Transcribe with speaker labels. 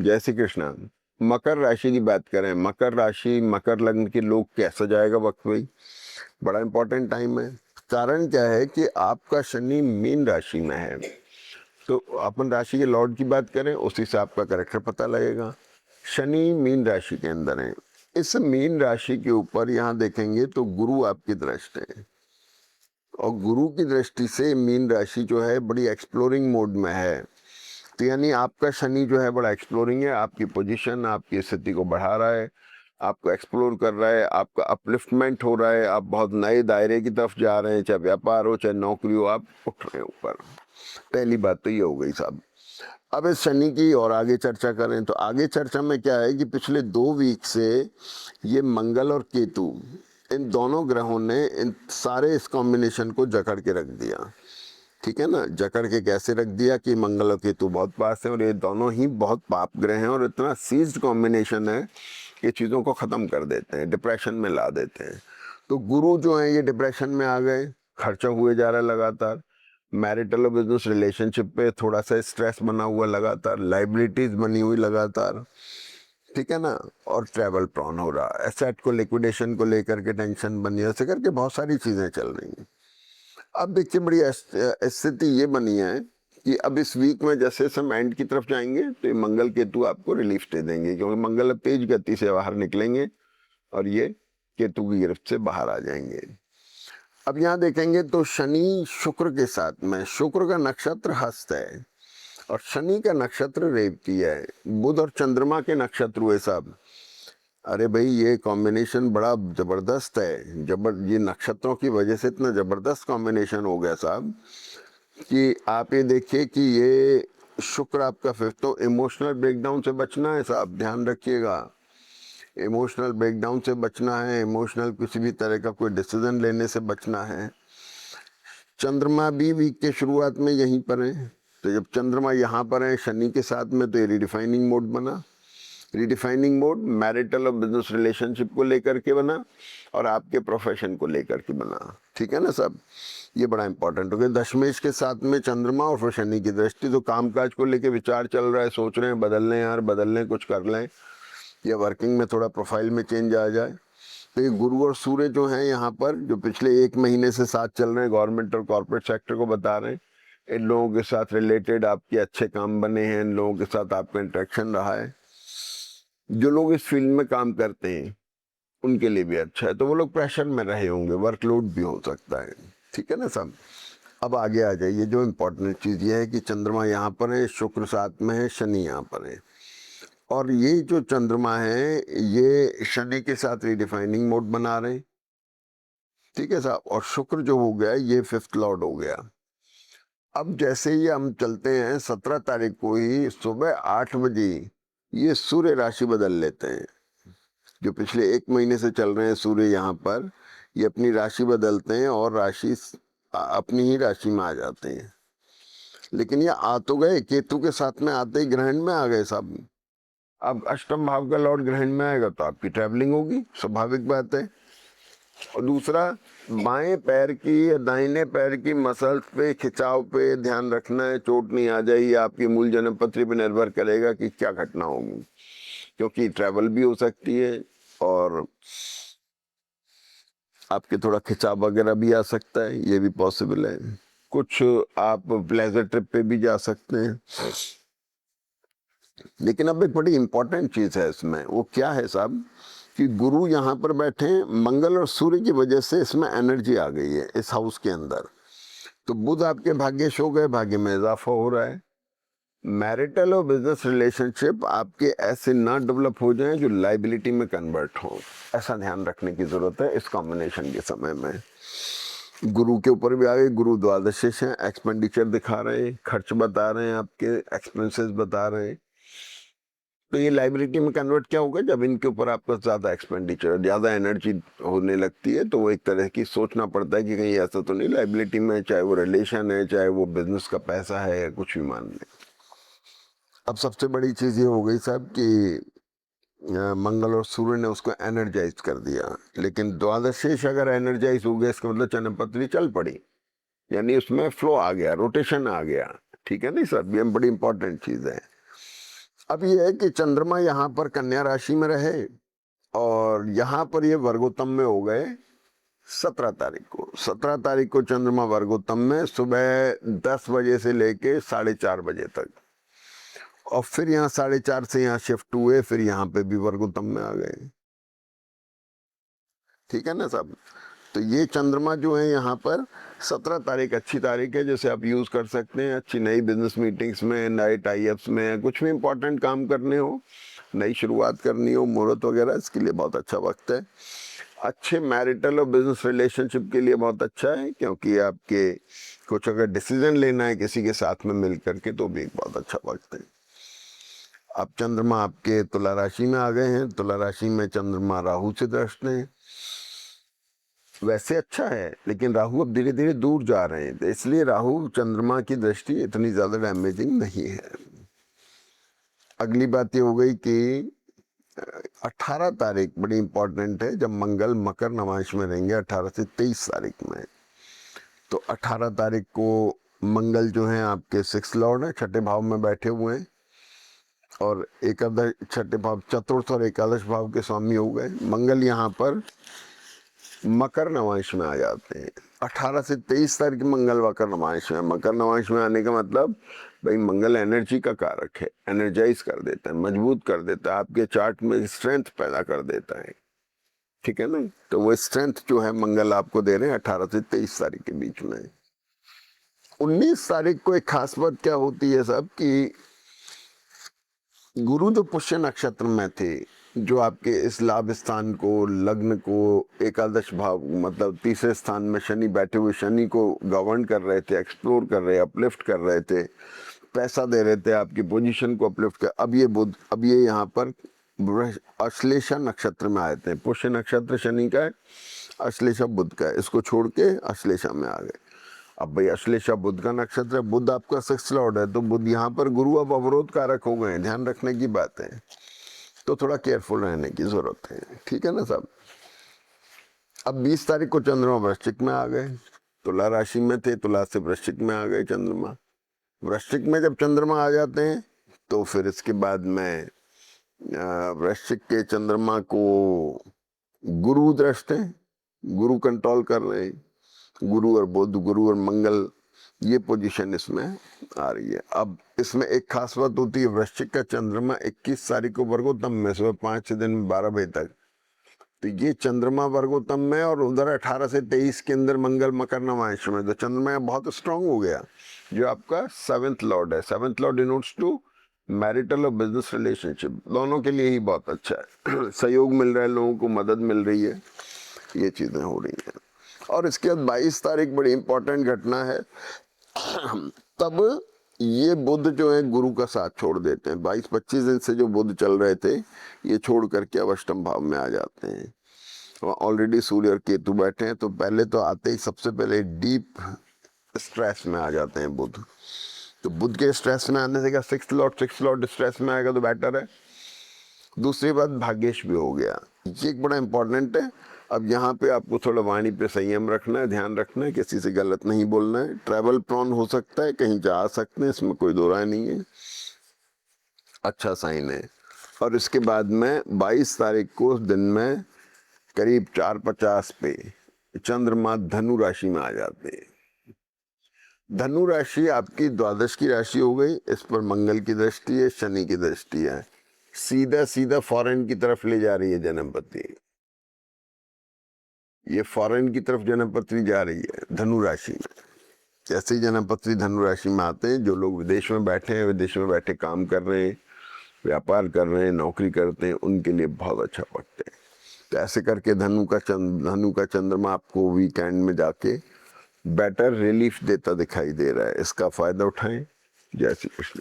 Speaker 1: जय श्री कृष्णा। मकर राशि की बात करें, मकर राशि मकर लग्न के लोग कैसा जाएगा वक्त भाई, बड़ा इंपॉर्टेंट टाइम है। कारण क्या है कि आपका शनि मीन राशि में है, तो अपन राशि के लॉर्ड की बात करें उसी से आपका कैरेक्टर पता लगेगा। शनि मीन राशि के अंदर है। इस मीन राशि के ऊपर यहाँ देखेंगे तो गुरु आपकी दृष्टि है, और गुरु की दृष्टि से मीन राशि जो है बड़ी एक्सप्लोरिंग मोड में है। तो यानी आपका शनि जो है बड़ा एक्सप्लोरिंग है, आपकी पोजीशन आपकी स्थिति को बढ़ा रहा है, आपको एक्सप्लोर कर रहा है, आपका अपलिफ्टमेंट हो रहा है, आप बहुत नए दायरे की तरफ जा रहे हैं, चाहे व्यापार हो चाहे नौकरी हो, आप उठ रहे हैं ऊपर। पहली बात तो ये हो गई साहब। अब इस शनि की और आगे चर्चा करें तो आगे चर्चा में क्या है कि पिछले 2 वीक से ये मंगल और केतु, इन दोनों ग्रहों ने इन सारे इस कॉम्बिनेशन को जकड़ के रख दिया। ठीक है ना, जकड़ के कैसे रख दिया कि मंगल और केतु बहुत पास है और ये दोनों ही बहुत पाप ग्रह हैं, और इतना सीज्ड कॉम्बिनेशन है कि चीज़ों को ख़त्म कर देते हैं, डिप्रेशन में ला देते हैं। तो गुरु जो है ये डिप्रेशन में आ गए, खर्चा हुए जा रहा है लगातार, मैरिटल और बिजनेस रिलेशनशिप पे थोड़ा सा स्ट्रेस बना हुआ लगातार, लाइबिलिटीज बनी हुई लगातार, ठीक है ना, और ट्रैवल प्रॉन हो रहा, एसेट को लिक्विडेशन को लेकर के टेंशन बनी, ऐसे करके बहुत सारी चीज़ें चल रही हैं। अब देखिए बड़ी स्थिति ये बनी है कि अब इस वीक में जैसे हम एंड की तरफ जाएंगे तो ये मंगल केतु आपको रिलीफ दे देंगे, क्योंकि मंगल अब तेज गति से बाहर निकलेंगे और ये केतु की गिरफ्त से बाहर आ जाएंगे। अब यहाँ देखेंगे तो शनि शुक्र के साथ में, शुक्र का नक्षत्र हस्त है और शनि का नक्षत्र रेवती है, बुध और चंद्रमा के नक्षत्र हुए साहब। अरे भाई ये कॉम्बिनेशन बड़ा जबरदस्त है, ये नक्षत्रों की वजह से इतना जबरदस्त कॉम्बिनेशन हो गया साहब कि आप ये देखिए कि ये शुक्र आपका फिफ्थ, तो इमोशनल ब्रेकडाउन से बचना है साहब, ध्यान रखिएगा। इमोशनल ब्रेकडाउन से बचना है, इमोशनल किसी भी तरह का कोई डिसीजन लेने से बचना है। चंद्रमा भी वीक के शुरुआत में यहीं पर है, तो जब चंद्रमा यहाँ पर है शनि के साथ में तो ये रिडिफाइनिंग मोड बना। रिडिफाइनिंग मोड मैरिटल और बिजनेस रिलेशनशिप को लेकर के बना और आपके प्रोफेशन को लेकर के बना, ठीक है ना सब। ये बड़ा इंपॉर्टेंट हो गया, दशमेश के साथ में चंद्रमा और फिर शनि की दृष्टि, तो कामकाज को लेके विचार चल रहा है, सोच रहे हैं बदल लें यार, बदल लें, कुछ कर लें, या वर्किंग में थोड़ा प्रोफाइल में चेंज आ जाए। तो ये गुरु और सूर्य जो हैं यहाँ पर, जो पिछले 1 महीने से साथ चल रहे हैं, गवर्नमेंट और कॉर्पोरेट सेक्टर को बता रहे हैं, इन लोगों के साथ रिलेटेड आपके अच्छे काम बने हैं, इन लोगों के साथ आपका इंटरेक्शन रहा है। जो लोग इस फील्ड में काम करते हैं उनके लिए भी अच्छा है, तो वो लोग प्रेशर में रहे होंगे, वर्कलोड भी हो सकता है, ठीक है ना सब। अब आगे आ जाइए, जो इम्पोर्टेंट चीज़ ये है कि चंद्रमा यहाँ पर है, शुक्र साथ में है, शनि यहाँ पर है, और ये जो चंद्रमा है ये शनि के साथ रिडिफाइनिंग मोड बना रहे हैं, ठीक है साहब, और शुक्र जो हो गया ये फिफ्थ लॉर्ड हो गया। अब जैसे ही हम चलते हैं 17 तारीख को ही सुबह 8 बजे ये सूर्य राशि बदल लेते हैं। जो पिछले 1 महीने से चल रहे हैं सूर्य यहाँ पर, ये अपनी राशि बदलते हैं और अपनी ही राशि में आ जाते हैं। लेकिन ये आ तो गए, केतु के साथ में आते ही ग्रहण में आ गए साहब। अब अष्टम भाव का लॉर्ड ग्रहण में आएगा तो आपकी ट्रैवलिंग होगी, स्वाभाविक बात है। और दूसरा, बाएं पैर की या दाहिने पैर की मसल्स पे खिंचाव पे ध्यान रखना है, चोट नहीं आ जाए। आपकी मूल जन्म पत्री पे निर्भर करेगा कि क्या घटना होगी, क्योंकि ट्रैवल भी हो सकती है और आपके थोड़ा खिंचाव वगैरह भी आ सकता है, ये भी पॉसिबल है। कुछ आप प्लेजर ट्रिप पे भी जा सकते हैं। लेकिन अब एक बड़ी इंपॉर्टेंट चीज है इसमें, वो क्या है साहब कि गुरु यहाँ पर बैठे हैं, मंगल और सूर्य की वजह से इसमें एनर्जी आ गई है इस हाउस के अंदर। तो बुध आपके भाग्यश हो गए, भाग्य में इजाफा हो रहा है। मैरिटल और बिजनेस रिलेशनशिप आपके ऐसे ना डेवलप हो जाएं जो लाइबिलिटी में कन्वर्ट हो, ऐसा ध्यान रखने की जरूरत है इस कॉम्बिनेशन के समय में। गुरु के ऊपर भी आ गए, गुरु द्वादशेष हैं, एक्सपेंडिचर दिखा रहे हैं, खर्च बता रहे हैं, आपके एक्सपेंसेस बता रहे हैं। तो ये लाइबिलिटी में कन्वर्ट क्या होगा, जब इनके ऊपर आपका ज्यादा एक्सपेंडिचर, ज्यादा एनर्जी होने लगती है, तो वो एक तरह की सोचना पड़ता है कि कहीं ऐसा तो नहीं लाइबिलिटी में, चाहे वो रिलेशन है, चाहे वो बिजनेस का पैसा है, या कुछ भी मान लें। अब सबसे बड़ी चीज ये हो गई साहब कि मंगल और सूर्य ने उसको एनर्जाइज कर दिया, लेकिन द्वादशेष अगर एनर्जाइज हो गया इसका मतलब जन्म पत्री चल पड़ी, यानी उसमें फ्लो आ गया, रोटेशन आ गया, ठीक है नहीं सर, ये बड़ी इंपॉर्टेंट चीज है। अब ये है कि चंद्रमा यहाँ पर कन्या राशि में रहे और यहाँ पर ये वर्गोत्तम में हो गए 17 तारीख को। 17 तारीख को चंद्रमा वर्गोत्तम में सुबह 10 बजे से लेके 4:30 बजे तक, और फिर यहाँ 4:30 से यहाँ शिफ्ट हुए, फिर यहाँ पे भी वर्गोत्तम में आ गए। ठीक है ना साहब। तो ये चंद्रमा जो है यहाँ पर 17 तारीख अच्छी तारीख है, जैसे आप यूज कर सकते हैं अच्छी नई बिजनेस मीटिंग्स में, नए टाई-अप्स में, कुछ भी इंपॉर्टेंट काम करने हो, नई शुरुआत करनी हो, मुहूर्त वगैरह, इसके लिए बहुत अच्छा वक्त है। अच्छे मैरिटल और बिजनेस रिलेशनशिप के लिए बहुत अच्छा है, क्योंकि आपके कुछ अगर डिसीजन लेना है किसी के साथ में मिल करके तो भी एक बहुत अच्छा वक्त है। अब चंद्रमा आपके तुला राशि में आ गए हैं। तुला राशि में चंद्रमा राहु से दृष्ट हैं। वैसे अच्छा है, लेकिन राहु अब धीरे धीरे दूर जा रहे हैं, तो इसलिए राहु चंद्रमा की दृष्टि इतनी ज्यादा डैमेजिंग नहीं है। अगली बात ये हो गई कि 18 तारीख बड़ी इंपॉर्टेंट है, जब मंगल मकर नवांश में रहेंगे 18 से 23 तारीख में। तो 18 तारीख को मंगल जो है आपके 6 लॉर्ड है, छठे भाव में बैठे हुए हैं, और एकादश छठे भाव चतुर्थ और एकादश भाव के स्वामी हो गए। मंगल यहाँ पर मकर नवांश में आ जाते हैं। 18 से 23 तारीख मंगल मकर नवांश में। मकर नवांश में आने का मतलब भाई मंगल एनर्जी का कारक है, एनर्जाइज कर देता है, मजबूत कर देता है, आपके चार्ट में स्ट्रेंथ पैदा कर देता है। ठीक है ना। तो वो स्ट्रेंथ जो है मंगल आपको दे रहे हैं 18 से 23 तारीख के बीच में। 19 तारीख को एक खास बात क्या होती है साहब कि गुरु जो पुष्य नक्षत्र में थे, जो आपके इस लाभ स्थान को, लग्न को, एकादश भाव मतलब तीसरे स्थान में शनि बैठे हुए शनि को गवर्न कर रहे थे, एक्सप्लोर कर रहे, अपलिफ्ट कर रहे थे, पैसा दे रहे थे, आपकी पोजीशन को अपलिफ्ट कर। अब ये बुध, अब ये यहाँ पर अश्लेषा नक्षत्र में आए थे। पुष्य नक्षत्र शनि का है, अश्लेषा बुध का है, इसको छोड़ के अश्लेषा में आ गए। अब भाई अश्लेषा बुध का नक्षत्र है, बुध आपका 6 लॉर्ड है, तो बुध यहाँ पर गुरु अब अवरोध कारक हो गए, ध्यान रखने की बात है, तो थोड़ा केयरफुल रहने की जरूरत है। ठीक है ना साहब। अब 20 तारीख को चंद्रमा वृश्चिक में आ गए। तुला राशि में थे, तुला से वृश्चिक में आ गए चंद्रमा। वृश्चिक में जब चंद्रमा आ जाते हैं तो फिर इसके बाद में वृश्चिक के चंद्रमा को गुरु दृष्ट है, गुरु कंट्रोल कर रहे हैं, गुरु और बुध, गुरु और मंगल, ये पोजीशन इसमें आ रही है। अब इसमें एक खास बात होती है, वृश्चिक का चंद्रमा 21 तारीख को वर्गोत्तम में सुबह 5 से दिन 12 बजे तक, तो ये चंद्रमा वर्गोत्तम में, और उधर 18 से 23 के अंदर मंगल मकर नवांश में, तो चंद्रमा बहुत स्ट्रांग हो गया, जो आपका 7th लॉर्ड है। 7th lord denotes to marital और बिजनेस रिलेशनशिप, दोनों के लिए ही बहुत अच्छा है। सहयोग मिल रहा है, लोगों को मदद मिल रही है, ये चीजें हो रही हैं। और इसके बाद 22 तारीख बड़ी इंपॉर्टेंट घटना है। तब ये बुध जो है गुरु का साथ छोड़ देते हैं। 22-25 दिन से जो बुध चल रहे थे, ये छोड़ करके अब अष्टम भाव में आ जाते हैं। ऑलरेडी सूर्य और केतु बैठे हैं, तो पहले तो आते ही सबसे पहले डीप स्ट्रेस में आ जाते हैं बुध। तो बुध के स्ट्रेस में आने से क्या, 6th लॉर्ड स्ट्रेस में आएगा तो बेटर है। दूसरी बात, भाग्येश भी हो गया, ये एक बड़ा इंपॉर्टेंट है। अब यहाँ पे आपको थोड़ा वाणी पे संयम रखना है, ध्यान रखना है, किसी से गलत नहीं बोलना है। ट्रैवल प्रॉन हो सकता है, कहीं जा सकते हैं, इसमें कोई दो राय नहीं है, अच्छा साइन है। और इसके बाद में 22 तारीख को दिन में करीब 4:50 पे चंद्रमा धनु राशि में आ जाते हैं। धनु राशि आपकी द्वादश की राशि हो गई, इस पर मंगल की दृष्टि है, शनि की दृष्टि है, सीधा सीधा फॉरेन की तरफ ले जा रही है जन्मपति। ये फॉरेन की तरफ जन्मपत्री जा रही है धनु राशि में। जैसे ही जन्मपत्री धनु राशि में आते हैं, जो लोग विदेश में बैठे हैं, विदेश में बैठे काम कर रहे हैं, व्यापार कर रहे हैं, नौकरी करते हैं, उनके लिए बहुत अच्छा वक्त है। तो ऐसे करके धनु का चंद्रमा आपको वीकेंड में जाके बेटर रिलीफ देता दिखाई दे रहा है। इसका फायदा उठाएं। जय श्री कृष्ण।